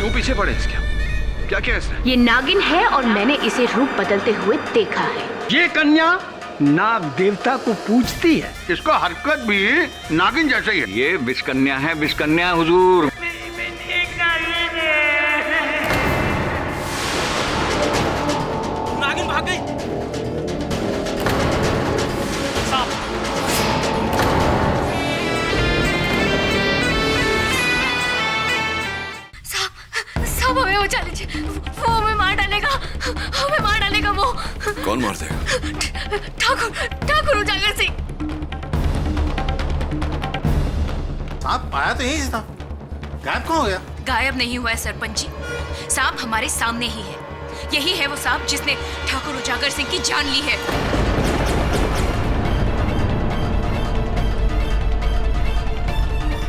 क्यों पीछे पड़े इसके? क्या क्या इसने? ये नागिन है और मैंने इसे रूप बदलते हुए देखा है। ये कन्या नाग देवता को पूजती है। इसका हरकत भी नागिन जैसा ही है। ये विषकन्या है, विषकन्या हुजूर। नागिन भाग गई। साहब हमें बचा लीजिए, वो हमें मार डालेगा, हमें मार डालेगा वो। कौन मार देगा? ठाकुर उजागर सिंह। सांप आया तो यही था, गायब कहाँ हो गया? गायब नहीं हुआ है सरपंच जी, सांप हमारे सामने ही है। यही है वो सांप जिसने ठाकुर उजागर सिंह की जान ली है।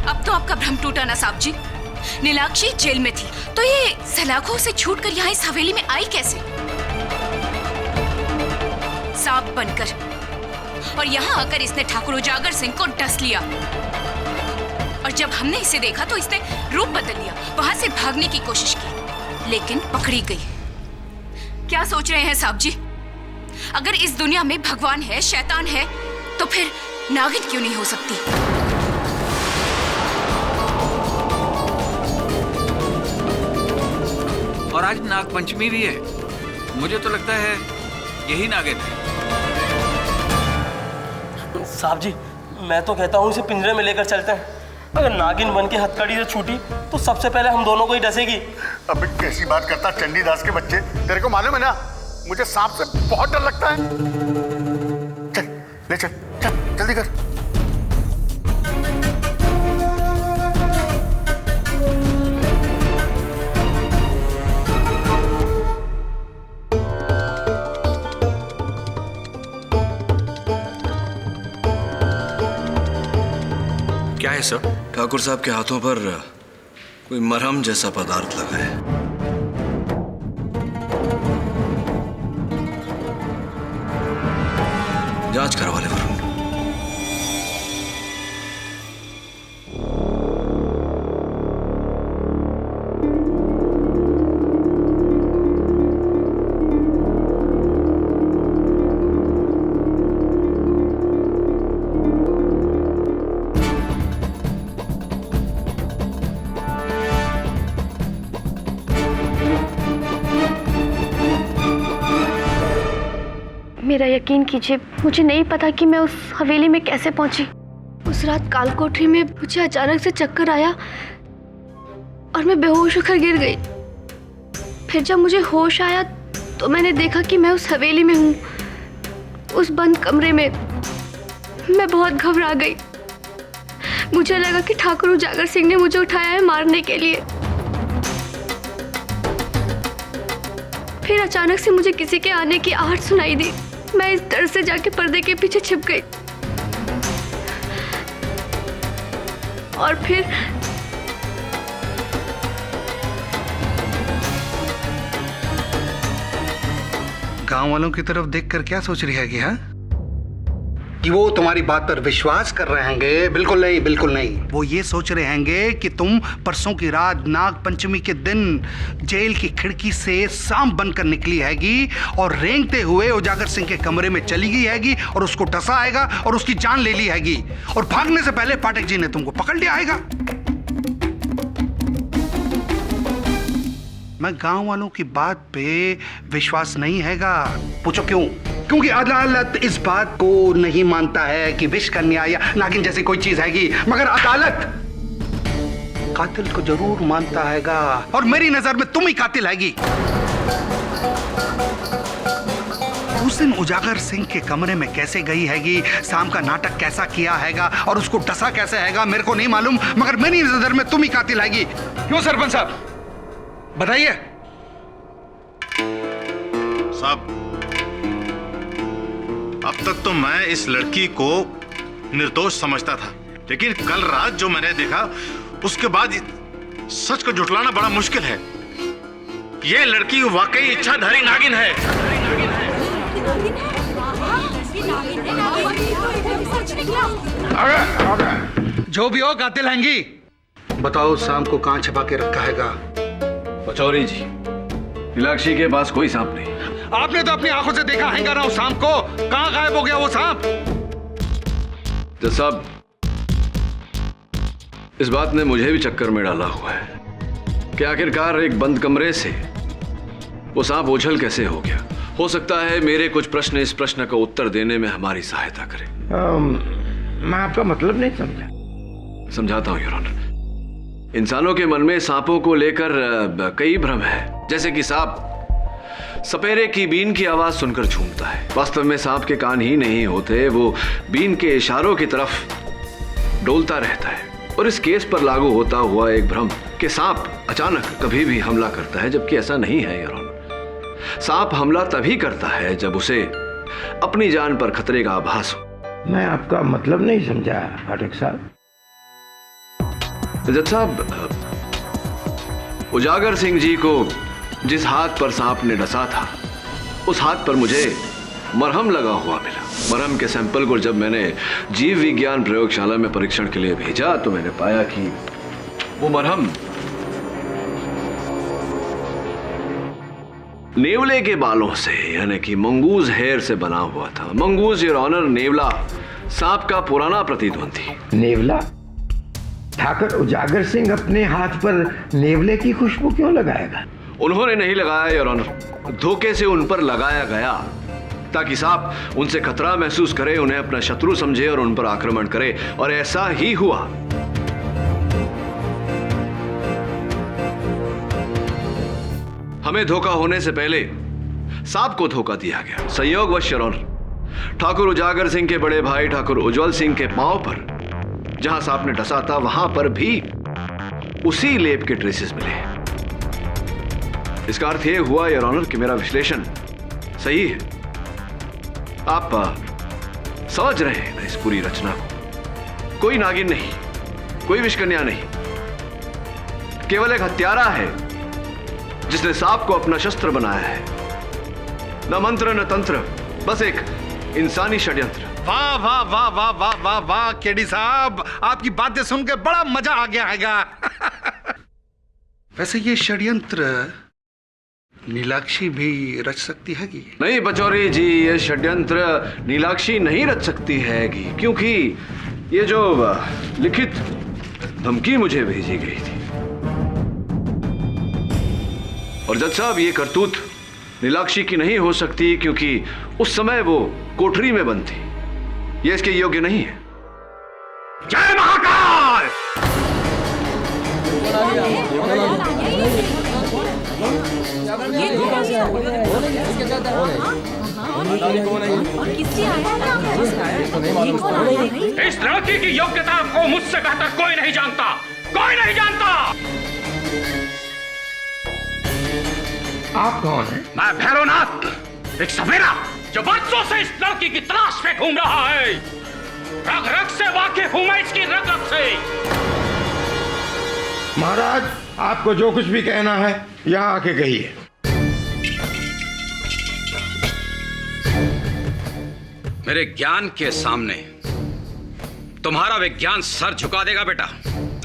अब तो आपका भ्रम टूटा ना साहब जी। नीलाक्षी जेल में थी तो ये सलाखों से छूटकर यहाँ इस हवेली में आई कैसे? सांप बनकर, और यहाँ आकर इसने ठाकुर उजागर सिंह को डस लिया। और जब हमने इसे देखा तो इसने रूप बदल लिया, वहां से भागने की कोशिश की, लेकिन पकड़ी गई। क्या सोच रहे हैं साहब जी? अगर इस दुनिया में भगवान है, शैतान है, तो फिर नागिन क्यों नहीं हो सकती? और आज नाग पंचमी भी है। मुझे तो लगता है यही नागिन है। साहब जी, मैं तो कहता हूँ इसे पिंजरे में लेकर चलते हैं। अगर नागिन बन के हथकड़ी से छूटी तो सबसे पहले हम दोनों को ही डसेगी। अबे कैसी बात करता चंडीदास के बच्चे, तेरे को मालूम है ना मुझे सांप से बहुत डर लगता है। चल ले चल, चल जल्दी कर। क्या है सर? ठाकुर साहब के हाथों पर कोई मरहम जैसा पदार्थ लगा है। जांच करवा ले वरुण। मेरा यकीन कीजिए, मुझे नहीं पता कि मैं उस हवेली में कैसे पहुंची। उस रात कालकोठरी में मुझे अचानक से चक्कर आया और मैं बेहोश होकर गिर गई। फिर जब मुझे होश आया तो मैंने देखा कि मैं उस हवेली में हूँ, उस बंद कमरे में। मैं बहुत घबरा गई। मुझे लगा कि ठाकुर उजागर सिंह ने मुझे उठाया है मारने के लिए। फिर अचानक से मुझे किसी के आने की आहट सुनाई दी। मैं इस डर से जाके पर्दे के पीछे छिप गई और फिर गांव वालों की तरफ देखकर क्या सोच रही है कि हाँ कि वो तुम्हारी बात पर विश्वास कर रहे होंगे? बिल्कुल नहीं, बिल्कुल नहीं। वो ये सोच रहे होंगे कि तुम परसों की रात नाग पंचमी के दिन जेल की खिड़की से सांप बनकर निकली हैगी और रेंगते हुए उजागर सिंह के कमरे में चली गई हैगी और उसको डसा आएगा और उसकी जान ले ली हैगी और भागने से पहले पाठक जी ने तुमको पकड़ लिया आएगा। मैं गांव वालों की बात पे विश्वास नहीं हैगा। पूछो क्यों? क्योंकि अदालत इस बात को नहीं मानता है कि विषकन्या या नागिन जैसी कोई चीज हैगी, मगर अदालत कातिल को जरूर मानता हैगा और मेरी नजर में तुम ही कातिल हैगी। उस दिन उजागर सिंह के कमरे में कैसे गई हैगी, शाम का नाटक कैसा किया हैगा और उसको डसा कैसे हैगा मेरे को नहीं मालूम, मगर मेरी नजर में तुम ही कातिल हैगी। क्यों सरपंच साहब बताइए। साहब, अब तक तो मैं इस लड़की को निर्दोष समझता था, लेकिन कल रात जो मैंने देखा उसके बाद सच को झुठलाना बड़ा मुश्किल है। ये लड़की वाकई इच्छाधारी नागिन है। जो भी हो कातिल हैंगी। बताओ शाम को कहां छिपा के रखा हैगा? पचौरी जी, नीलाक्षी के पास कोई सांप नहीं। आपने तो अपनी आंखों से देखा है ना उस सांप को। कहां गायब हो गया वो सांप? जज साहब, इस बात ने मुझे भी चक्कर में डाला हुआ है कि आखिरकार एक बंद कमरे से वो सांप उछल कैसे हो गया। हो सकता है मेरे कुछ प्रश्न इस प्रश्न का उत्तर देने में हमारी सहायता करें। मैं आपका मतलब नहीं समझा। समझाता हूं योर ऑनर। इंसानों के मन में सांपों को लेकर कई भ्रम है। जैसे कि सांप सपेरे की बीन की आवाज सुनकर झूमता है। वास्तव में सांप के कान ही नहीं होते, वो बीन के इशारों की तरफ डोलता रहता है। और इस केस पर लागू होता हुआ एक भ्रम कि सांप अचानक कभी भी हमला करता है, जबकि ऐसा नहीं है योर ऑनर। सांप हमला तभी करता है जब उसे अपनी जान पर खतरे का आभास हो। मैं आपका मतलब नहीं समझा फाटक साहब। जज साहब, उजागर सिंह जी को जिस हाथ पर सांप ने डसा था, उस हाथ पर मुझे मरहम लगा हुआ मिला। मरहम के सैंपल को जब मैंने जीव विज्ञान प्रयोगशाला में परीक्षण के लिए भेजा तो मैंने पाया कि वो मरहम नेवले के बालों से, यानी कि मंगूज हेयर से बना हुआ था। मंगूज योर ऑनर, नेवला सांप का पुराना प्रतिद्वंदी। नेवला? ठाकुर उजागर सिंह अपने हाथ पर नेवले की खुशबू क्यों लगाएगा? उन्होंने नहीं लगाया योर ऑनर, धोखे से उन पर लगाया गया ताकि सांप उनसे खतरा महसूस करे, उन्हें अपना शत्रु समझे और उन पर आक्रमण करे। और ऐसा ही हुआ। हमें धोखा होने से पहले सांप को धोखा दिया गया। संयोगवश योर ऑनर, ठाकुर उजागर सिंह के बड़े भाई ठाकुर उज्जवल सिंह के पांव पर जहां सांप ने डसा था, वहां पर भी उसी लेप के ट्रेसेस मिले। इसका अर्थ यह हुआ योर ऑनर कि मेरा विश्लेषण सही है। आप समझ रहे हैं ना इस पूरी रचना को? कोई नागिन नहीं, कोई विषकन्या नहीं, केवल एक हत्यारा है जिसने सांप को अपना शस्त्र बनाया है। न मंत्र न तंत्र, बस एक इंसानी षड्यंत्र। वाह वाह वाह वाह वाह वाह वाह केडी साहब, आपकी बातें सुनकर बड़ा मजा आ गया हैगा। वैसे ये षड्यंत्र नीलाक्षी भी रच सकती है कि नहीं पचौरी जी, ये षड्यंत्र नीलाक्षी नहीं रच सकती है क्योंकि ये जो लिखित धमकी मुझे भेजी गई थी, और जज साहब ये करतूत नीलाक्षी की नहीं हो सकती क्योंकि उस समय वो कोठरी में बंद थी। ये इसके योग्य नहीं है। जय महाकाल! इस लड़की की योग्यता को मुझसे बेहतर कोई नहीं जानता, कोई नहीं जानता। आप कौन हैं? मैं भैरवनाथ, एक सपेरा जो बरसों से इस लड़की की तलाश में घूम रहा है। रग रग से वाकिफ हूं मैं इसकी, रग रग से। महाराज, आपको जो कुछ भी कहना है यहाँ आके कहिए। मेरे ज्ञान के सामने तुम्हारा विज्ञान सर झुका देगा बेटा।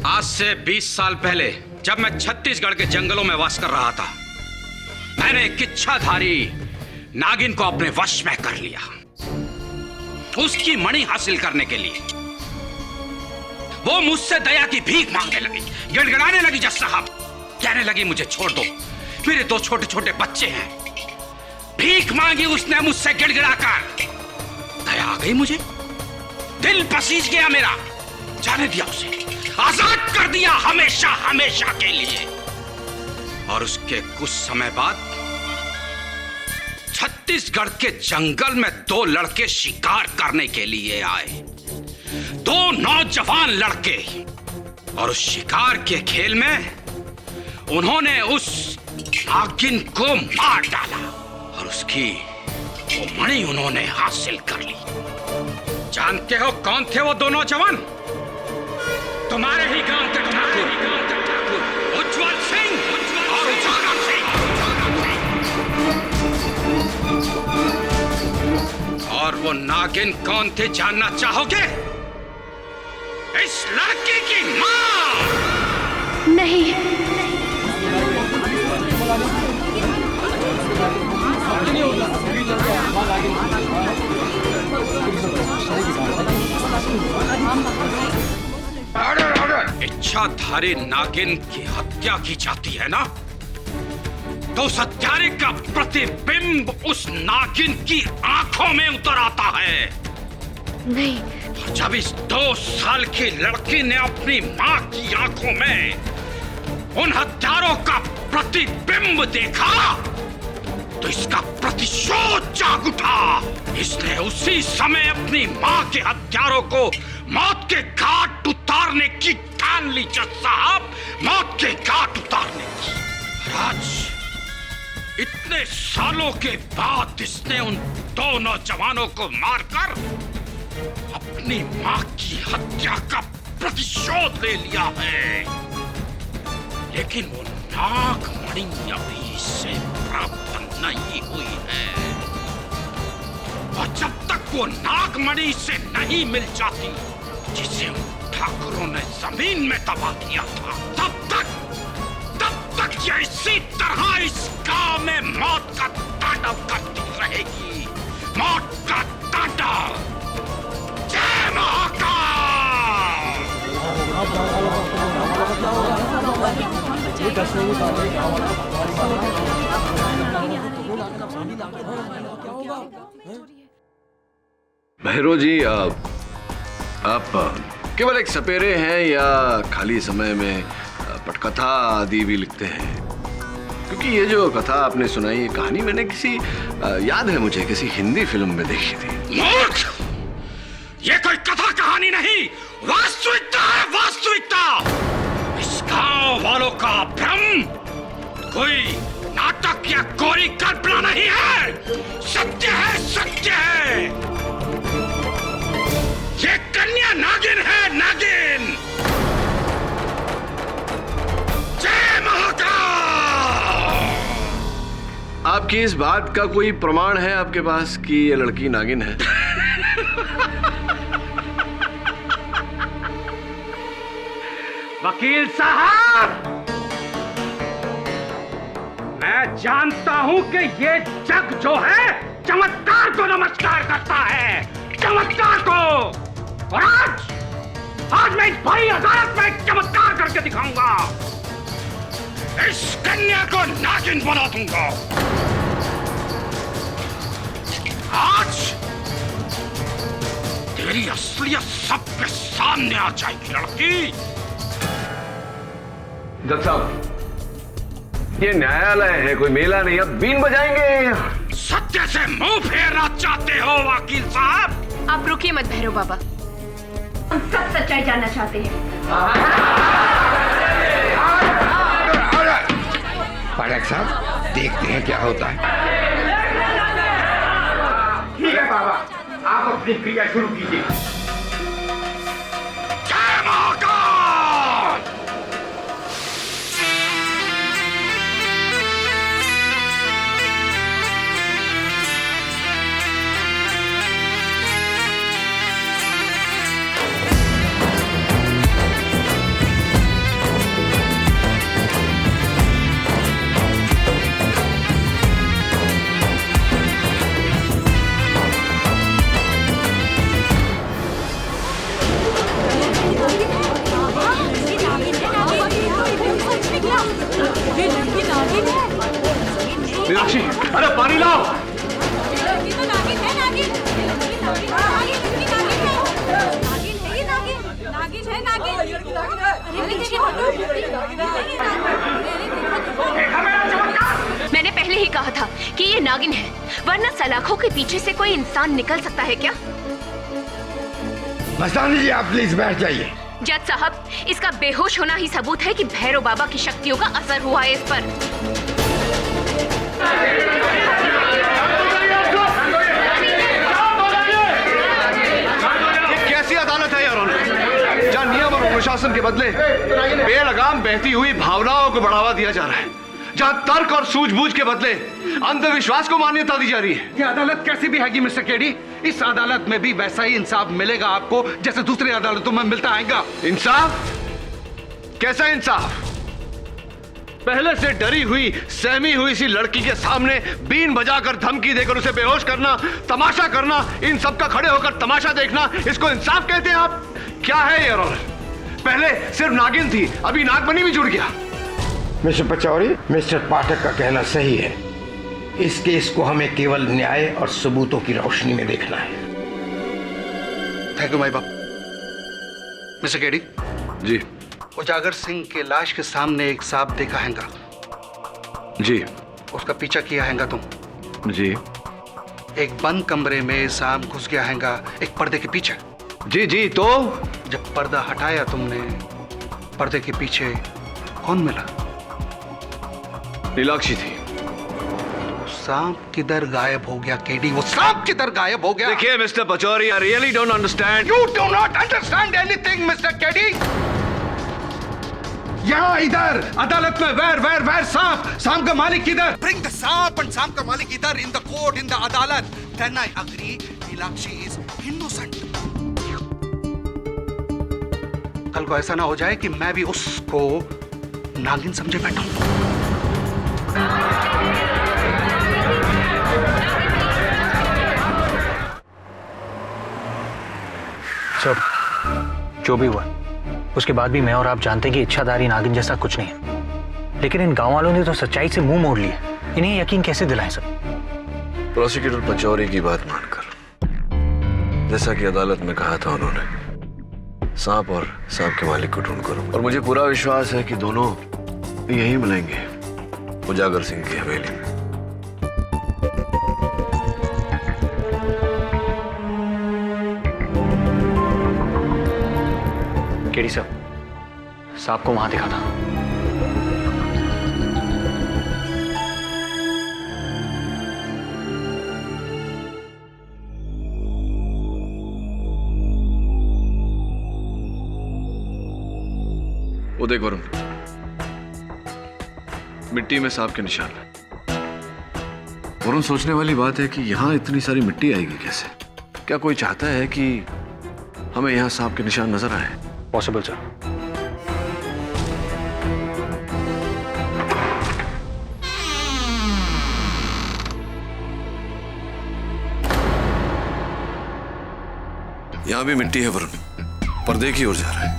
आज से 20 साल पहले जब मैं छत्तीसगढ़ के जंगलों में वास कर रहा था, मैंने एक इच्छाधारी नागिन को अपने वश में कर लिया। उसकी मणि हासिल करने के लिए वो मुझसे दया की भीख मांगने लगी, गिड़गिड़ाने लगी जज साहब। कहने लगी मुझे छोड़ दो, मेरे 2 छोटे छोटे बच्चे हैं। भीख मांगी उसने मुझसे गिड़गिड़ाकर। दया आ गई मुझे, दिल पसीज गया मेरा। जाने दिया उसे, आजाद कर दिया हमेशा हमेशा के लिए। और उसके कुछ समय बाद छत्तीसगढ़ के जंगल में 2 लड़के शिकार करने के लिए आए। 2 नौजवान लड़के। और उस शिकार के खेल में उन्होंने उस नागिन को मार डाला और उसकी वो मणि उन्होंने हासिल कर ली। जानते हो कौन थे वो 2 नौजवान? तुम्हारे ही गांव के ठाकुर उज्जवल सिंह और उजागर सिंह। और वो नागिन कौन थे जानना चाहोगे? इस लड़की की मां। नहीं, इच्छाधारी नागिन की हत्या की जाती है ना, तो उस हत्यारे का प्रतिबिंब उस नागिन की आंखों में उतर आता है। नहीं। जब इस 2 साल की लड़की ने अपनी मां की आंखों में उन हत्यारों का प्रतिबिंब देखा, तो इसका प्रतिशोध जाग उठा। इसने उसी समय अपनी मां के हत्यारों को मौत के घाट उतारने की ठान ली। जज साहब, मौत के घाट उतारने की। आज इतने सालों के बाद इसने उन 2 नौजवानों को मारकर अपनी मां की हत्या का प्रतिशोध ले लिया है। लेकिन वो नागमणि अभी से प्राप्त नहीं हुई है, और जब तक वो नागमणि से नहीं मिल जाती जिसे उन ठाकुरों ने जमीन में दबा दिया था, तब तक ये इसी तरह इस गांव में मौत का तांडव करती रहेगी। मौत का तांडव। जय महाकाल। भैरव जी, आप केवल एक सपेरे हैं या खाली समय में पटकथा आदि भी लिखते हैं? क्योंकि ये जो कथा आपने सुनाई, ये कहानी मैंने याद है मुझे, किसी हिंदी फिल्म में देखी थी। मूर्ख! ये कोई कथा कहानी नहीं, वास्तविकता है, वास्तविकता। इस गांव वालों का भ्रम कोई नाटक या कोई कल्पना नहीं है, सत्य है, सत्य है। ये कन्या नागिन है, नागिन। जय महाकाल। आपकी इस बात का कोई प्रमाण है आपके पास कि ये लड़की नागिन है? वकील साहब, मैं जानता हूं कि ये जग जो है चमत्कार को नमस्कार करता है, चमत्कार को। और आज मैं इस भारी अदालत में एक चमत्कार करके दिखाऊंगा। इस कन्या को नागिन बना दूंगा। आज तेरी असलियत सबके सामने आ जाएगी लड़की। जज साहब, ये न्यायालय है, कोई मेला नहीं। अब बीन बजाएंगे। सत्य से मुंह फेरना चाहते हो वकील साहब? आप रुकिए मत भैरव बाबा, हम सब सच्चाई जानना चाहते हैं। पाठक साहब, देखते हैं क्या होता है। ठीक है बाबा, आप अपनी क्रिया शुरू कीजिए। जय महाकाल। मीनाक्षी, अरे पानी लाओ। मैंने पहले ही कहा था कि ये नागिन है, वरना सलाखों के पीछे से कोई इंसान निकल सकता है क्या? मस्तानी जी, आप प्लीज बैठ जाइए। जज साहब, इसका बेहोश होना ही सबूत है कि भैरव बाबा की शक्तियों का असर हुआ है इस पर। कैसी अदालत है यार, जहां नियम और अनुशासन के बदले बेलगाम बहती हुई भावनाओं को बढ़ावा दिया जा रहा है, जहां तर्क और सूझबूझ के बदले अंधविश्वास को मान्यता दी जा रही है। ये अदालत कैसी भी हैगी मिस्टर केडी? इस अदालत में भी वैसा ही इंसाफ मिलेगा आपको जैसे दूसरी अदालतों में मिलता आएगा। इंसाफ? कैसा इंसाफ? पहले से डरी हुई, सहमी हुई सी लड़की के सामने बीन बजाकर धमकी देकर उसे बेहोश करना, तमाशा करना, इन सब का खड़े होकर तमाशा देखना, इसको इंसाफ कहते हैं आप? क्या है ये? पहले सिर्फ नागिन थी, अभी नागमणि भी जुड़ गया। मिस्टर पचौरी, मिस्टर पाठक का कहना सही है। इस केस को हमें केवल न्याय और सबूतों की रोशनी में देखना है। थैंक यू माई बाप। मिस्टर केडी जी। उजागर सिंह के लाश के सामने एक सांप देखा हैगा। जी। उसका पीछा किया हैगा तुम? जी। एक बंद कमरे में सांप घुस गया हैगा एक पर्दे के पीछे। जी जी। तो जब पर्दा हटाया तुमने, पर्दे के पीछे कौन मिला? नीलाक्षी थी। सांप किधर गायब हो गया केडी? वो सांप किधर गायब हो गया? देखिए mister Pachauri, I really don't understand. You do not understand anything, Mr. Keddy. यहाँ इधर अदालत में वेर सांप का मालिक किधर? Bring the सांप and सांप का मालिक इधर, in the court, in the अदालत. Then I agree, Neelakshi is innocent. कल को ऐसा ना हो जाए कि मैं भी उसको नागिन समझे बैठा हूं। सर, जो भी हुआ उसके बाद भी मैं और आप जानते हैं कि इच्छाधारी नागिन जैसा कुछ नहीं है, लेकिन इन गांव वालों ने तो सच्चाई से मुंह मोड़ लिया। इन्हें यकीन कैसे दिलाएं सर? प्रोसिक्यूटर पचौरी की बात मानकर, जैसा कि अदालत में कहा था उन्होंने, सांप और सांप के मालिक को ढूंढ करो। और मुझे पूरा विश्वास है कि दोनों यहीं मिलेंगे, उजागर सिंह की हवेली में। केडी साहब, सांप को वहां दिखा था। वो देख वरुण, मिट्टी में सांप के निशान है। वरुण, सोचने वाली बात है कि यहां इतनी सारी मिट्टी आएगी कैसे? क्या कोई चाहता है कि हमें यहां सांप के निशान नजर आए? Possible sir. यहां भी मिट्टी है वरुण, पर्दे की ओर जा रहा है।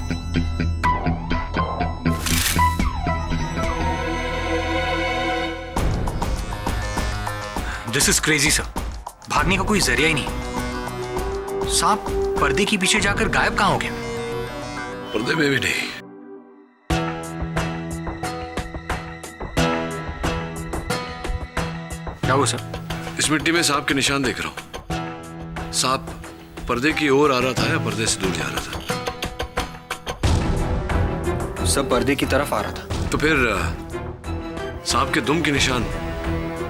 This is crazy sir. भागने का कोई जरिया ही नहीं। सांप पर्दे के पीछे जाकर गायब कहां हो गया? पर्दे में भी नहीं। क्या हुआ सर? इस मिट्टी में सांप के निशान देख रहा हूं। सांप पर्दे की ओर आ रहा था या पर्दे से दूर जा रहा था? सब पर्दे की तरफ आ रहा था। तो फिर सांप के दुम के निशान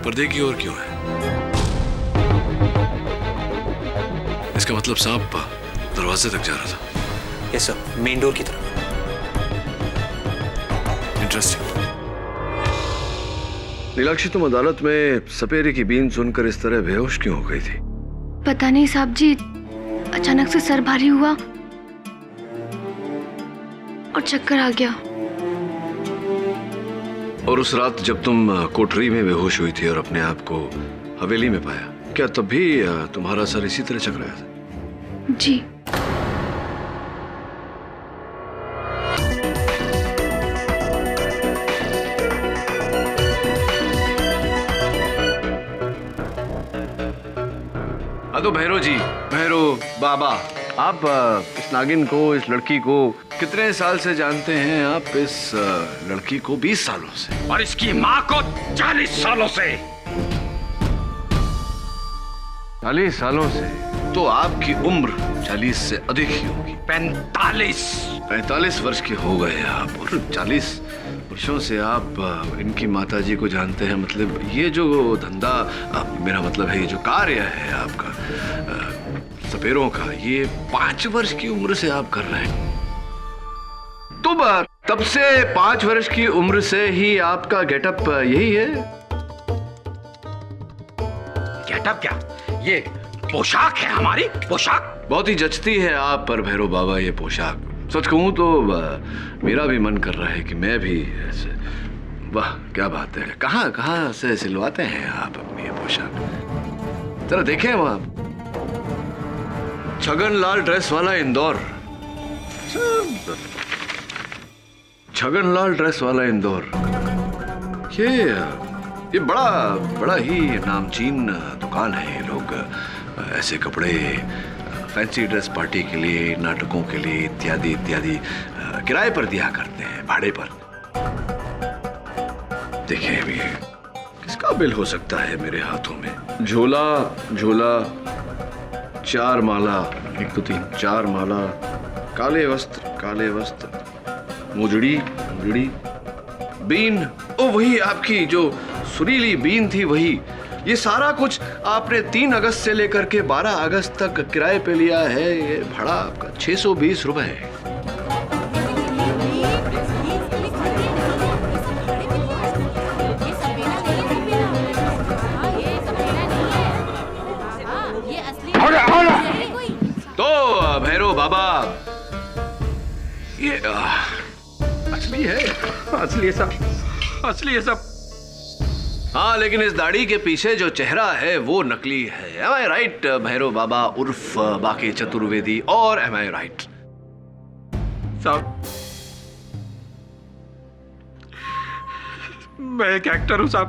पर्दे की ओर क्यों है? इसका मतलब सांप दरवाजे तक जा रहा था। यस सर, मेन डोर की तरफ। इंटरेस्टिंग। नीलाक्षी, तुम अदालत में सपेरे की बीन सुनकर इस तरह बेहोश क्यों हो गई थी? पता नहीं साहब जी, अचानक से सर भारी हुआ और चक्कर आ गया। और उस रात जब तुम कोठरी में बेहोश हुई थी और अपने आप को हवेली में पाया, क्या तब भी तुम्हारा सर इसी तरह चकराया था? जी। तो भैरो जी, भैरो बाबा, आप इस नागिन को, इस लड़की को कितने साल से जानते हैं? आप इस लड़की को 20 सालों से, और इसकी माँ को 40 सालों से। 40 सालों से? तो आपकी उम्र 40 से अधिक ही होगी। 45 वर्ष के हो गए आप, और 40 वर्षों से आप इनकी माताजी को जानते हैं। मतलब ये जो धंधा, मेरा मतलब है ये जो कार्य है आपका सपेरों का, ये 5 वर्ष की उम्र से आप कर रहे हैं। तो तब से 5 वर्ष की उम्र से ही आपका गेटअप यही है? गेटअप क्या? ये पोशाक है हमारी, पोशाक। बहुत ही जचती है आप पर भैरव बाबा ये पोशाक। सच कहूं तो मेरा भी मन कर रहा है कि मैं भी ऐसे। वाह क्या बात है। कहाँ से सिलवाते हैं आप अपनी ये पोशाक? जरा देखें वहां, छगन लाल ड्रेस वाला इंदौर। छगनलाल ड्रेस वाला इंदौर, ये बड़ा ही नामचीन दुकान है। ये लोग ऐसे कपड़े फैंसी ड्रेस पार्टी के लिए, नाटकों के लिए इत्यादि इत्यादि किराए पर दिया करते हैं, भाड़े पर। देखिए अभी किसका बिल हो सकता है मेरे हाथों में। झोला झोला, 4 माला, 1 2 3 4 माला, काले वस्त्र, मुजड़ी, बीन, ओ वही आपकी जो सुरीली बीन थी, वही। ये सारा कुछ आपने 3 अगस्त से लेकर के 12 अगस्त तक किराए पे लिया है। ये भाड़ा आपका 620 रुपए है। तो भैरव बाबा, ये असली है सब। हाँ, लेकिन इस दाढ़ी के पीछे जो चेहरा है वो नकली है। Am I right, भैरव बाबा उर्फ बाकी चतुर्वेदी? और am I right? साहब, मैं एक एक्टर हूं साहब,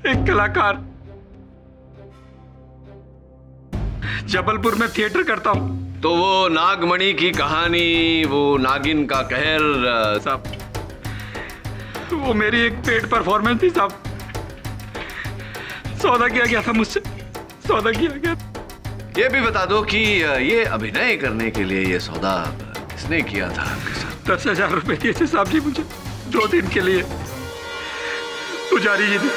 एक कलाकार। जबलपुर में थिएटर करता हूं। तो वो नागमणि की कहानी, वो नागिन का कहर साहब, वो मेरी एक पेड परफॉर्मेंस थी साहब। सौदा किया गया था मुझसे, सौदा किया गया। ये भी बता दो कि ये अभिनय करने के लिए ये सौदा किसने किया था आपके साथ? 10,000 रुपए दिए थे साहब जी मुझे 2 दिन के लिए, पुजारी जी ने।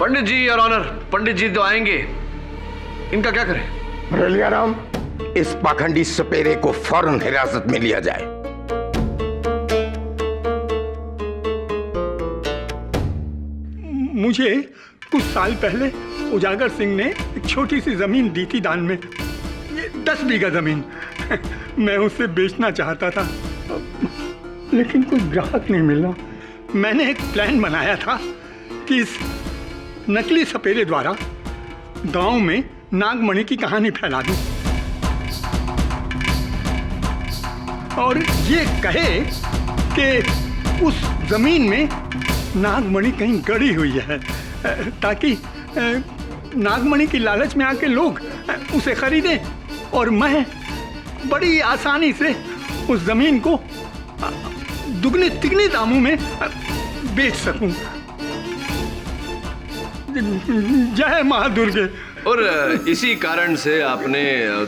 पंडित जी और ऑनर, पंडित जी तो आएंगे, इनका क्या करें? मुरलियाराम, इस पाखंडी सपेरे को फौरन हिरासत में लिया जाए। मुझे कुछ साल पहले उजागर सिंह ने एक छोटी सी जमीन दी थी दान में, ये 10 बीघा जमीन। मैं उसे बेचना चाहता था, लेकिन कोई ग्राहक नहीं मिला। मैंने एक प्लान बनाया था कि इस नकली सपेरे द्वारा गांव में नागमणि की कहानी फैला दूं और ये कहे कि उस जमीन में नागमणि कहीं गड़ी हुई है, ताकि नागमणि की लालच में आके लोग उसे खरीदें और मैं बड़ी आसानी से उस जमीन को दुगने तिगने दामों में बेच सकूं। जय मां दुर्गे। और इसी कारण से आपने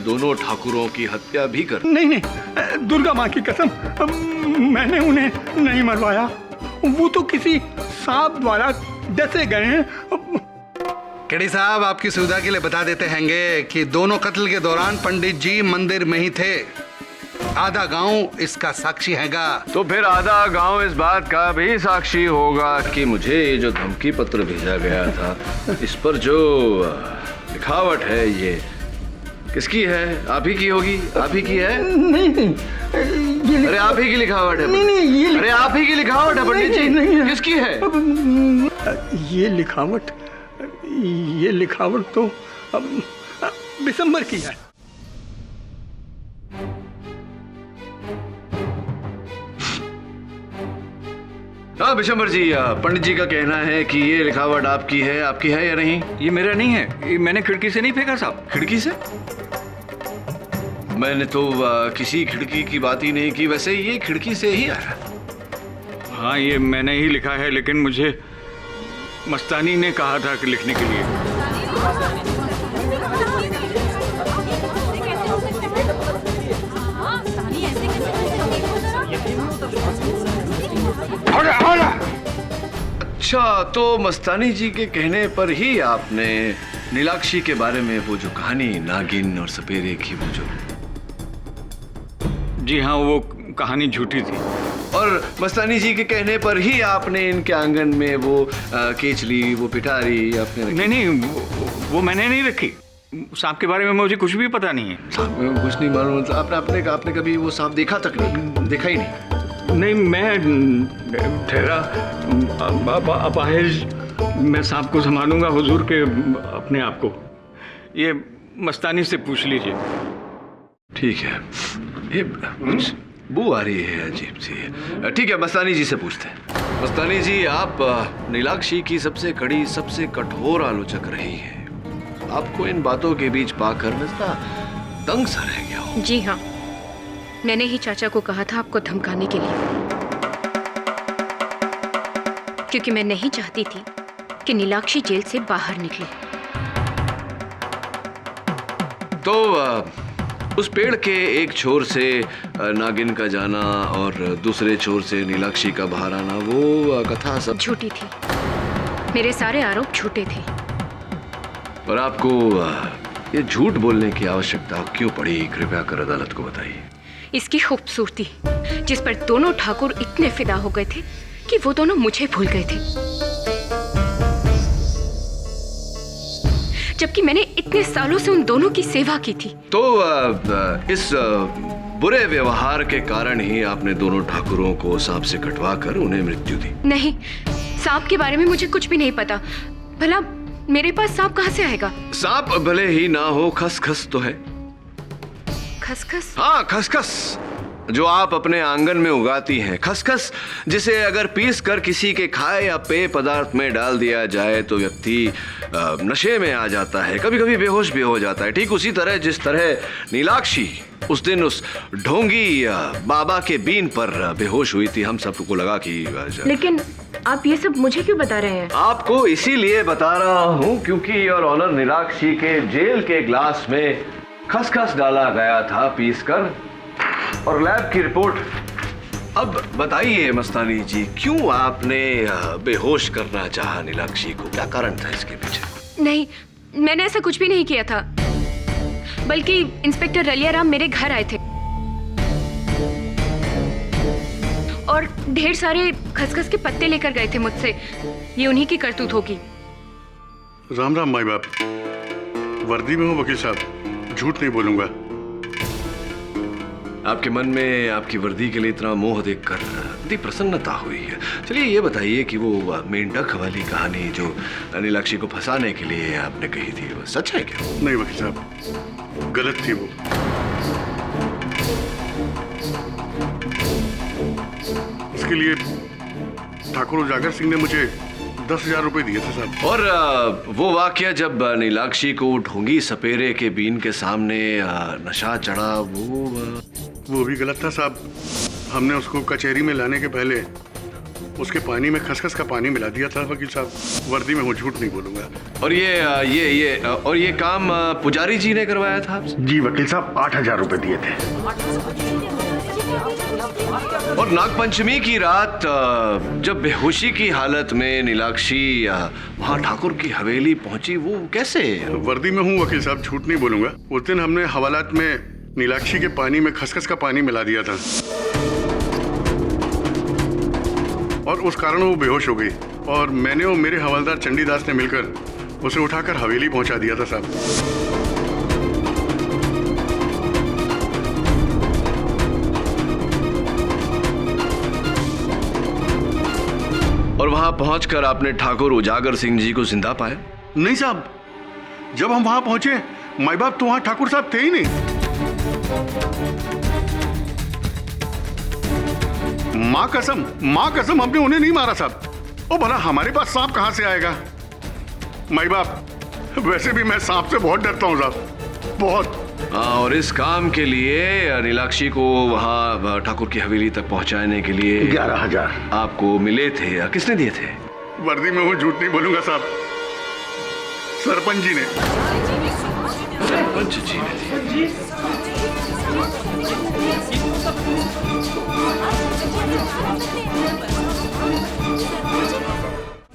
दोनों ठाकुरों की हत्या भी कर? नहीं, दुर्गा मां की कसम, मैंने उन्हें नहीं मरवाया। वो तो किसी सांप द्वारा डसे गए हैं। केडी साहब, आपकी सुविधा के लिए बता देते हैंगे कि दोनों कत्ल के दौरान पंडित जी मंदिर में ही थे। आधा गांव इसका साक्षी हैगा। तो फिर आधा गांव इस बात का भी साक्षी होगा कि मुझे ये जो धमकी पत्र भेजा गया था, इस पर जो लिखावट है ये किसकी है? आप ही की होगी? आप ही की है? नहीं, अरे आप ही की लिखावट है। नहीं, अरे आप ही की लिखावट है पंडित जी। नहीं, किसकी है? ये लिखावट तो बिशंबर की है। हाँ बिशंबर जी, पंडित जी का कहना है कि ये लिखावट आपकी है या नहीं? ये मेरा नहीं है, ये मैंने खिड़की से नहीं फेंका साहब। खिड़की से? मैंने तो किसी खिड़की की बात ही नहीं की। वैसे ये खिड़की से ही आया। हाँ, ये मैंने ही लिखा है, लेकिन मुझे मस्तानी ने कहा था कि लिखने के लिए। अच्छा, तो मस्तानी जी के कहने पर ही आपने नीलाक्षी के बारे में वो जो कहानी नागिन और सपेरे की वो जो... जी हाँ, वो कहानी झूठी थी। और मस्तानी जी के कहने पर ही आपने इनके आंगन में वो केचली, वो पिटारी आपने रखी? नहीं, वो मैंने नहीं रखी। सांप के बारे में मुझे कुछ भी पता नहीं है। सांप में कुछ नहीं मालूम? आपने कभी वो सांप देखा तक नहीं? देखा ही नहीं? नहीं, मैं ठहरा अपाहिज, मैं सांप को संभालूंगा हुजूर के अपने आप को। ये मस्तानी से पूछ लीजिए। ठीक है, ये बू आ रही है अजीब सी। ठीक है, मस्तानी जी से पूछते हैं। मस्तानी जी, आप नीलाक्षी की सबसे कड़ी, सबसे कठोर आलोचक रही हैं। आपको इन बातों के बीच पाकर मैं दंग सा रह गया हूँ। जी हाँ, मैंने ही चाचा को कहा था आपको धमकाने के लिए, क्योंकि मैं नहीं चाहती थी कि नीलाक्षी जेल से बाहर निकले। तो उस पेड़ के एक छोर से नागिन का जाना और दूसरे छोर से नीलाक्षी का बाहर आना, वो कथा सब झूठी थी। मेरे सारे आरोप झूठे थे। और आपको ये झूठ बोलने की आवश्यकता क्यों पड़ी, कृपया कर अदालत को बताइए। इसकी खूबसूरती, जिस पर दोनों ठाकुर इतने फिदा हो गए थे कि वो दोनों मुझे भूल गए थे, जबकि मैंने इतने सालों से उन दोनों की सेवा की थी। तो इस बुरे व्यवहार के कारण ही आपने दोनों ठाकुरों को सांप से कटवा कर उन्हें मृत्यु दी। नहीं, सांप के बारे में मुझे कुछ भी नहीं पता। भला मेरे पास सांप कहाँ से आएगा? सांप भले ही ना हो, खसखस तो है। खसखस? हाँ, खसखस जो आप अपने आंगन में उगाती हैं। खसखस जिसे अगर पीस कर किसी के खाए या पेय पदार्थ में डाल दिया जाए तो व्यक्ति नशे में आ जाता है, कभी कभी बेहोश भी हो जाता है। ठीक उसी तरह जिस तरह नीलाक्षी उस दिन उस ढोंगी बाबा के बीन पर बेहोश हुई थी। हम सबको लगा कि लेकिन आप ये सब मुझे क्यों बता रहे हैं? आपको इसीलिए बता रहा हूँ क्योंकि योर ऑनर, नीलाक्षी के जेल के ग्लास में खसखस डाला गया था पीसकर, और लैब की रिपोर्ट। अब बताइए मस्तानी जी, क्यों आपने बेहोश करना चाहा नीलाक्षी को? क्या कारण था इसके पीछे? नहीं, मैंने ऐसा कुछ भी नहीं किया था, बल्कि इंस्पेक्टर रलियाराम मेरे घर आए थे और ढेर सारे खसखस के पत्ते लेकर गए थे मुझसे। ये उन्हीं की करतूत होगी। राम राम माई बाप, वर्दी में हूँ वकील साहब, झूठ नहीं बोलूंगा। आपके मन में आपकी वर्दी के लिए इतना मोह देखकर इतनी प्रसन्नता हुई है। चलिए ये बताइए कि वो मेंढक वाली कहानी जो नीलाक्षी को फंसाने के लिए आपने कही थी, वो सच है क्या? नहीं वकील साहब, गलत थी वो। इसके लिए ठाकुर उजागर सिंह ने मुझे 10,000 रुपए दिए थे साहब। और वो वाकया जब नीलाक्षी को ढोंगी सपेरे के बीन के सामने नशा चढ़ा, वो भी गलत था साहब। हमने उसको कचहरी में लाने के पहले उसके पानी में खसखस का पानी मिला दिया था वकील साहब। वर्दी में हूँ, झूठ नहीं बोलूंगा। और ये काम पुजारी जी ने करवाया था आपसे? जी वकील साहब, 8,000 रुपए दिए थे। और नागपंचमी की रात जब बेहोशी की हालत में नीलाक्षी वहाँ ठाकुर की हवेली पहुंची, वो कैसे? वर्दी में हूँ वकील साहब, झूठ नहीं बोलूंगा। उस दिन हमने हवालात में नीलाक्षी के पानी में खसखस का पानी मिला दिया था और उस कारण वो बेहोश हो गई, और मैंने और मेरे हवलदार चंडीदास ने मिलकर उसे उठाकर हवेली पहुंचा दिया था साहब। और वहां पहुंचकर आपने ठाकुर उजागर सिंह जी को जिंदा पाया? नहीं साहब, जब हम वहां पहुंचे माई बाप तो वहां ठाकुर साहब थे ही नहीं। माँ कसम हमने उन्हें नहीं मारा साहब। ओ भला हमारे पास सांप कहां से आएगा माई बाप? वैसे भी मैं सांप से बहुत डरता हूं साहब, बहुत। और इस काम के लिए नीलाक्षी को वहां ठाकुर की हवेली तक पहुंचाने के लिए 11,000 आपको मिले थे। किसने दिए थे? वर्दी में हूँ, झूठ नहीं बोलूंगा साहब, सरपंच जी ने। सरपंच जी ने दिए?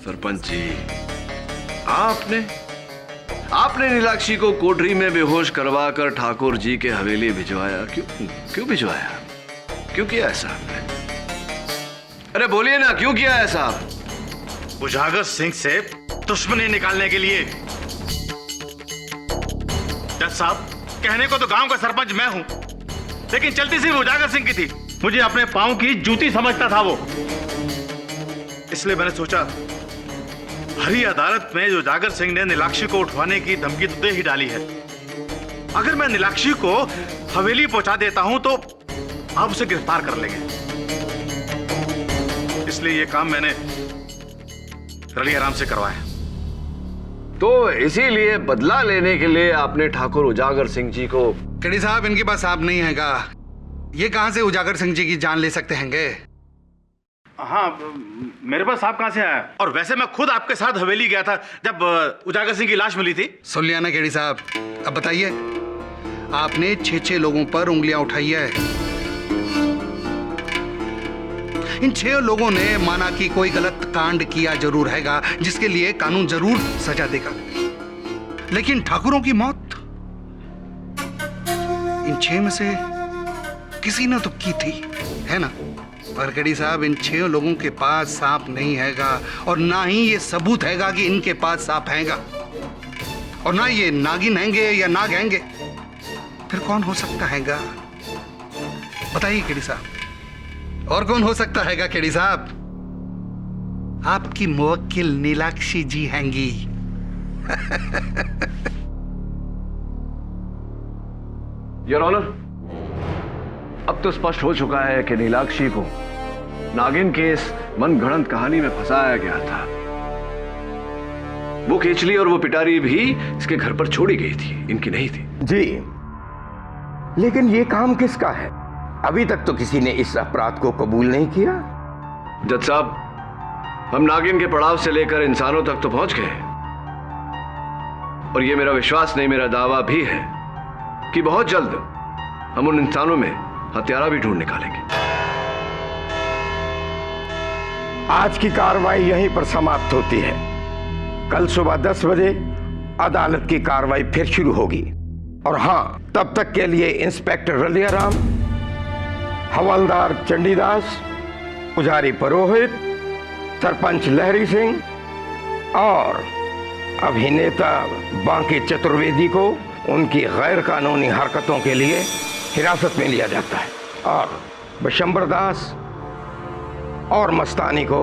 सरपंच जी, आपने नीलाक्षी को कोठरी में बेहोश करवाकर ठाकुर जी के हवेली भिजवाया। क्यों भिजवाया? क्यों किया ऐसा? अरे बोलिए ना, क्यों किया ऐसा? उजागर सिंह से दुश्मनी निकालने के लिए। जज साहब, कहने को तो गांव का सरपंच मैं हूं, लेकिन चलती सिर्फ उजागर सिंह की थी। मुझे अपने पांव की जूती समझता था वो। इसलिए मैंने सोचा हरी अदालत में जो जागर सिंह ने नीलाक्षी को उठवाने की धमकी तो दे ही डाली है, अगर मैं नीलाक्षी को हवेली पहुंचा देता हूं तो आप उसे गिरफ्तार कर लेंगे। इसलिए ये काम मैंने रलियाराम से करवाया। तो इसीलिए बदला लेने के लिए आपने ठाकुर उजागर सिंह जी को। केडी साहब, इनके पास सांप नहीं हैगा, ये कहां से उजागर सिंह जी की जान ले सकते हैंगे? हाँ, मेरे पास सांप कहां से आया? और वैसे मैं खुद आपके साथ हवेली गया था जब उजागर सिंह की लाश मिली थी। सुन लिया ना केडी साहब, अब बताइए, आपने 6 लोगों पर उंगलियां उठाई है। इन 6 लोगों ने माना कि कोई गलत कांड किया जरूर हैगा, जिसके लिए कानून जरूर सजा देगा, लेकिन ठाकुरों की मौत इन 6 में से किसी ने तो की थी, है ना? पर केडी साहब, इन 6 लोगों के पास सांप नहीं हैगा, और ना ही ये सबूत हैगा कि इनके पास सांप हैगा, और ना ये नागिन हैंगे या नाग हैंगे। फिर कौन हो सकता हैगा? बताइए केडी साहब, और कौन हो सकता हैगा केडी साहब? आपकी मुवक्किल नीलाक्षी जी हैंगी। योर ऑनर, अब तो स्पष्ट हो चुका है कि नीलाक्षी को नागिन के इस मनगढ़ंत कहानी में फंसाया गया था। वो केचली और वो पिटारी भी इसके घर पर छोड़ी गई थी, इनकी नहीं थी। जी, लेकिन ये काम किसका है? अभी तक तो किसी ने इस अपराध को कबूल नहीं किया। जज साहब, हम नागिन के पड़ाव से लेकर इंसानों तक तो पहुंच गए, और ये मेरा विश्वास नहीं, मेरा दावा भी है कि बहुत जल्द हम उन इंसानों में हत्यारा भी ढूंढ निकालेंगे। आज की कार्रवाई यहीं पर समाप्त होती है। कल सुबह 10 बजे अदालत की कार्रवाई फिर शुरू होगी, और हां, तब तक के लिए इंस्पेक्टर रलियाराम, हवलदार चंडीदास, पुजारी पुरोहित, सरपंच लहरी सिंह और अभिनेता बांके चतुर्वेदी को उनकी गैर कानूनी हरकतों के लिए हिरासत में लिया जाता है, और बिशंबर दास और मस्तानी को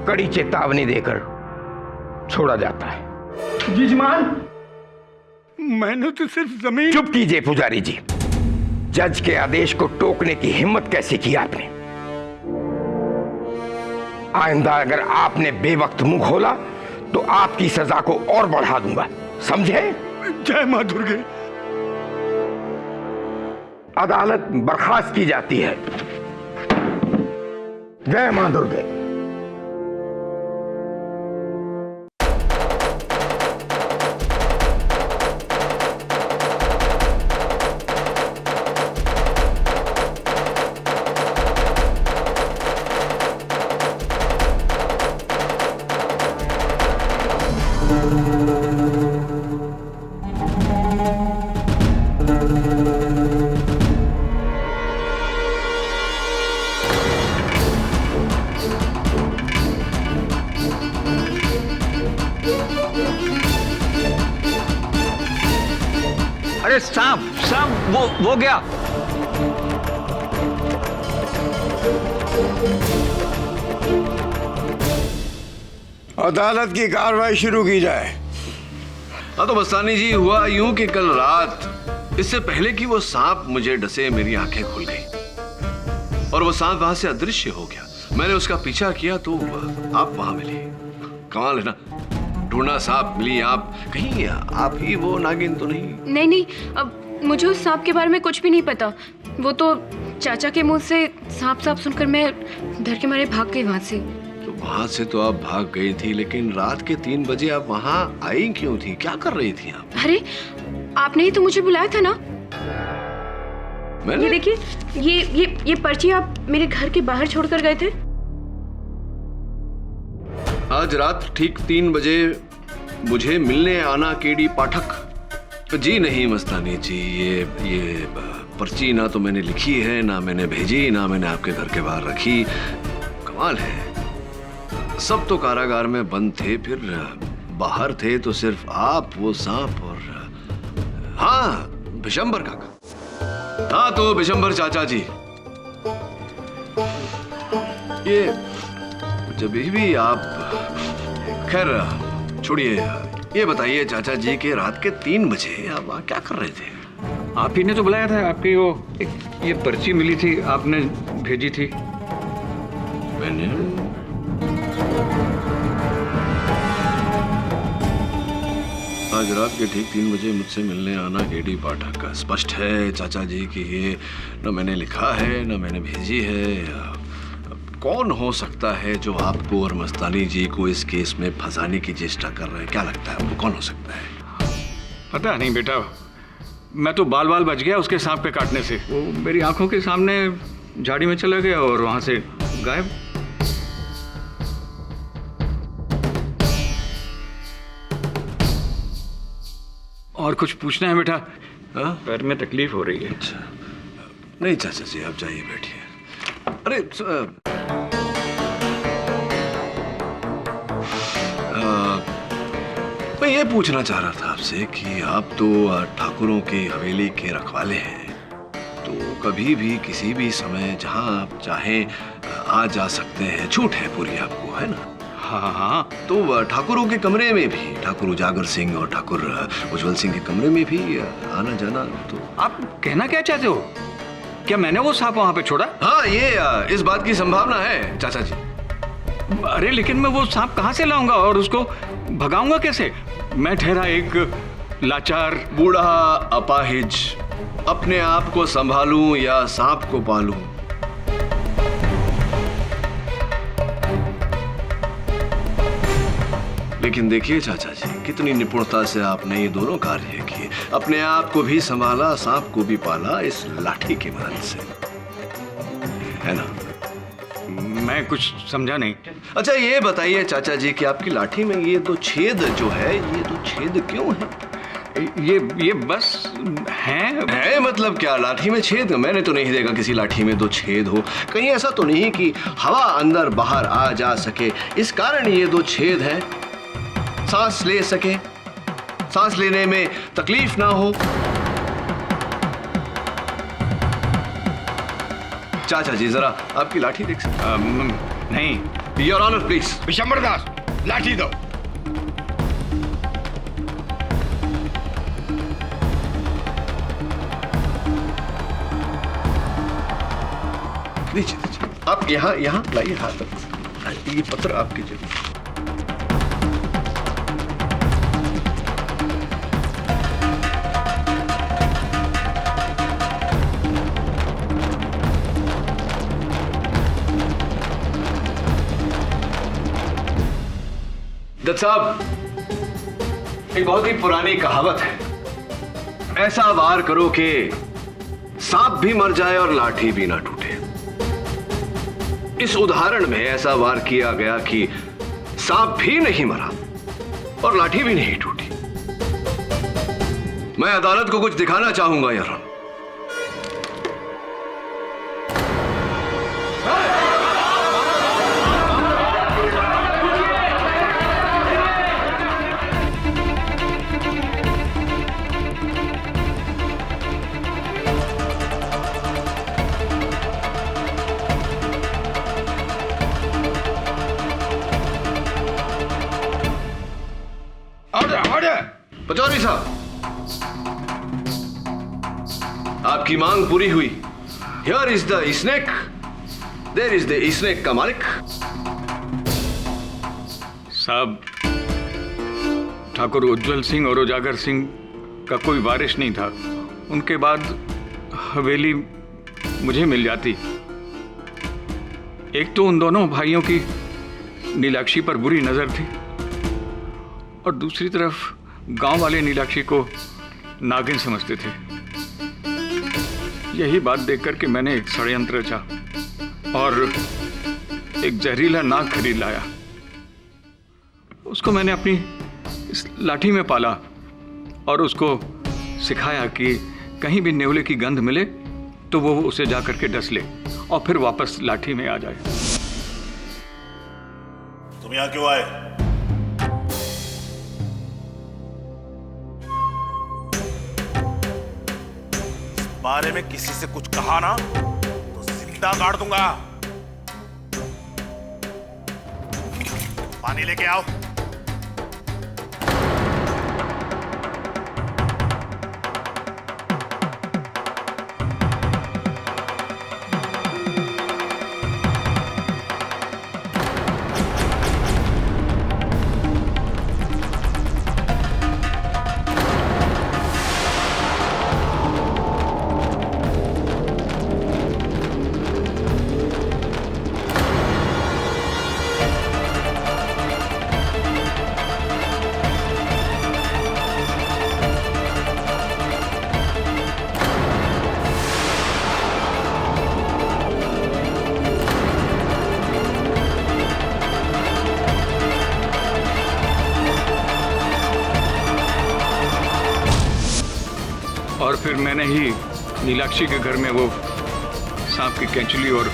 कड़ी चेतावनी देकर छोड़ा जाता है। जी जमान, मैंने तो सिर्फ जमीन। चुप कीजिए पुजारी जी। जज के आदेश को टोकने की हिम्मत कैसे की आपने? आइंदा अगर आपने बेवक्त मुंह खोला तो आपकी सजा को और बढ़ा दूंगा, समझे? जय मां दुर्गे। अदालत बर्खास्त की जाती है। जय मां दुर्गे। अरे सांप सांप, वो गया। अदालत की कार्रवाई शुरू की जाए। हाँ तो मस्तानी जी, हुआ यूं कि कल रात, इससे पहले कि वो सांप मुझे डसे, मेरी आंखें खुल गई और वो सांप वहां से अदृश्य हो गया। मैंने उसका पीछा किया तो आप वहां मिली। कमाल है ना, ढूंढा सांप मिली आप। कहीं आप ही वो नागिन तो नहीं? नहीं, अब मुझे उस सांप के बारे में कुछ भी नहीं पता। वो तो चाचा के मुंह से सांप सांप सुनकर मैं डर के मारे भाग गई वहां से। तो वहां से तो आप भाग गई थी, लेकिन रात के 3 बजे आप वहां आई क्यों थी? क्या कर रही थी आप? अरे आपने ही तो मुझे बुलाया था ना। मैंने? ये देखिए, ये पर्ची आप मेरे घर के बाहर छोड़कर गए थे। आज रात ठीक 3 बजे मुझे मिलने आना केडी पाठक। जी नहीं मस्तानी जी, ये पर्ची ना तो मैंने लिखी है, ना मैंने भेजी, ना मैंने आपके घर के बाहर रखी। कमाल है, सब तो कारागार में बंद थे, फिर बाहर थे तो सिर्फ आप, वो सांप और हाँ बिशंबर काका। हाँ तो बिशंबर चाचा जी, देखिए, जब भी आप, खैर छोड़िए, ये बताइए चाचा जी के रात के 3 बजे आप वहाँ क्या कर रहे थे? आप ही ने तो बुलाया था, आपकी वो ये पर्ची मिली थी, आपने भेजी थी। मैंने आज रात के ठीक 3 बजे मुझसे मिलने आना केडी पाठक का। स्पष्ट है चाचा जी कि ये न मैंने लिखा है न मैंने भेजी है। कौन हो सकता है जो आपको और मस्तानी जी को इस केस में फंसाने की चेष्टा कर रहे हैं? क्या लगता है आपको, कौन हो सकता है? पता नहीं बेटा, मैं तो बाल बाल बच गया उसके सांप के काटने से। वो मेरी आंखों के सामने झाड़ी में चला गया और वहां से गायब। और कुछ पूछना है बेटा? पैर में तकलीफ हो रही है। अच्छा, नहीं चाचा जी आप जाइए, बैठिए। अरे मैं ये पूछना चाह रहा था आपसे कि आप तो ठाकुरों की हवेली के रखवाले हैं, तो कभी भी किसी भी समय जहां आप चाहें आ जा सकते हैं, छूट है पूरी आपको, है ना? हाँ हाँ। तो ठाकुरों के कमरे में भी, ठाकुर उजागर सिंह और ठाकुर उज्जवल सिंह के कमरे में भी आना जाना। तो आप कहना क्या चाहते हो? क्या मैंने वो सांप वहां पे छोड़ा? हाँ, ये इस बात की संभावना है चाचा जी। अरे लेकिन मैं वो सांप कहां से लाऊंगा और उसको भगाऊंगा कैसे? मैं ठहरा एक लाचार बूढ़ा अपाहिज, अपने आप को संभालूं या सांप को पालूं? लेकिन देखिए चाचा जी, कितनी निपुणता से आपने ये दोनों कार्य किए। अपने आप को भी संभाला, सांप को भी पाला इस लाठी की मदद से, है ना? मैं कुछ समझा नहीं। अच्छा ये बताइए चाचा जी कि आपकी लाठी में ये 2 छेद जो है, ये 2 छेद क्यों है? ये बस है मतलब क्या? लाठी में छेद? मैंने तो नहीं देखा किसी लाठी में 2 छेद हो। कहीं ऐसा तो नहीं कि हवा अंदर बाहर आ जा सके, इस कारण ये 2 छेद हैं? सांस ले सके, सांस लेने में तकलीफ ना हो। चाचा जी जरा आपकी लाठी देख सकते? नहीं। Your honour please. Vishambar Das, लाठी दो। नीचे आप यहाँ लाइए हाथ। ये पत्र आपकी जगह। दत्त साहब, एक बहुत ही पुरानी कहावत है, ऐसा वार करो कि सांप भी मर जाए और लाठी भी ना टूटे। इस उदाहरण में ऐसा वार किया गया कि सांप भी नहीं मरा और लाठी भी नहीं टूटी। मैं अदालत को कुछ दिखाना चाहूंगा यार। पचौरी साहब, आपकी मांग पूरी हुई। Here is the snake, there is the snake का मालिक। साहब, ठाकुर उज्जवल सिंह और उजागर सिंह का कोई वारिस नहीं था। उनके बाद हवेली मुझे मिल जाती। एक तो उन दोनों भाइयों की नीलाक्षी पर बुरी नजर थी और दूसरी तरफ गांव वाले नीलाक्षी को नागिन समझते थे। यही बात देखकर के मैंने एक षड्यंत्र रचा और एक जहरीला नाग खरीद लाया। उसको मैंने अपनी इस लाठी में पाला और उसको सिखाया कि कहीं भी नेवले की गंध मिले तो वो उसे जाकर के डस ले और फिर वापस लाठी में आ जाए। तुम यहाँ क्यों आए? बारे में किसी से कुछ कहा ना तो जिंदा काट दूंगा। पानी लेके आओ। और फिर मैंने ही नीलाक्षी के घर में वो सांप की कैंचुली और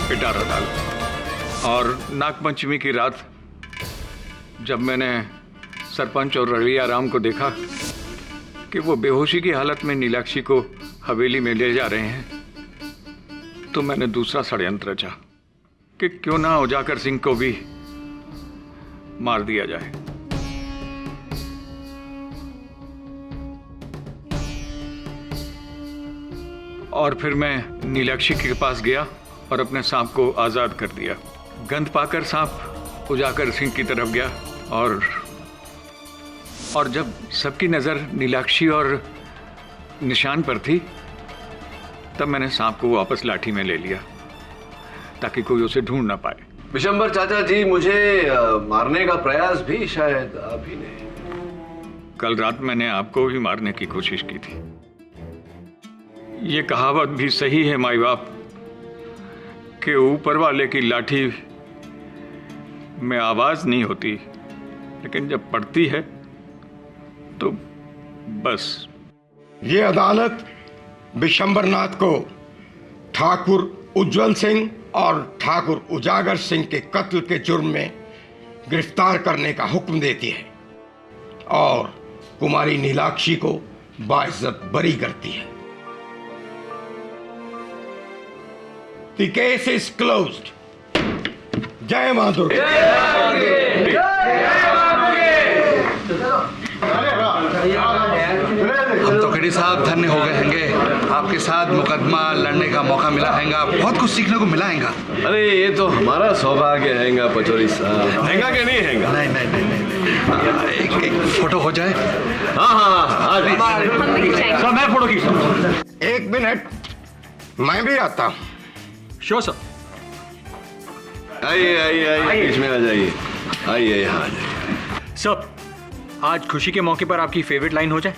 पिटारा डाला। और नागपंचमी की रात जब मैंने सरपंच और रलिया राम को देखा कि वो बेहोशी की हालत में नीलाक्षी को हवेली में ले जा रहे हैं, तो मैंने दूसरा षड्यंत्र रचा कि क्यों ना उजागर सिंह को भी मार दिया जाए। और फिर मैं नीलाक्षी के पास गया और अपने सांप को आजाद कर दिया। गंध पाकर सांप उजागर सिंह की तरफ गया और जब सबकी नजर नीलाक्षी और निशान पर थी, तब मैंने सांप को वापस लाठी में ले लिया ताकि कोई उसे ढूंढ ना पाए। विशंबर चाचा जी, मुझे मारने का प्रयास भी शायद आप ही ने। कल रात मैंने आपको भी मारने की कोशिश की थी। ये कहावत भी सही है माई बाप कि ऊपर वाले की लाठी में आवाज नहीं होती, लेकिन जब पड़ती है तो बस। ये अदालत विशंबरनाथ को ठाकुर उज्जवल सिंह और ठाकुर उजागर सिंह के कत्ल के जुर्म में गिरफ्तार करने का हुक्म देती है और कुमारी नीलाक्षी को बाइज्जत बरी करती है। The case is closed. जय मां दुर्गा। हम तो खड़ी साहब धन्य हो गए हैंगे, आपके साथ मुकदमा लड़ने का मौका मिला हैगा, बहुत कुछ सीखने को मिला हैगा। अरे ये तो हमारा सौभाग्य हैगा पचौरी साहब। हैगा कि नहीं हैगा? नहीं नहीं नहीं नहीं, एक फोटो हो जाए। हाँ, सर मैं फोटो खींचता हूँ। एक मिनट, मैं भी आता हूँ। Sure sir. आइए इसमें आ जाइए। आइए यहाँ आ जाइए। सर, आज खुशी के मौके पर आपकी फेवरेट लाइन हो जाए।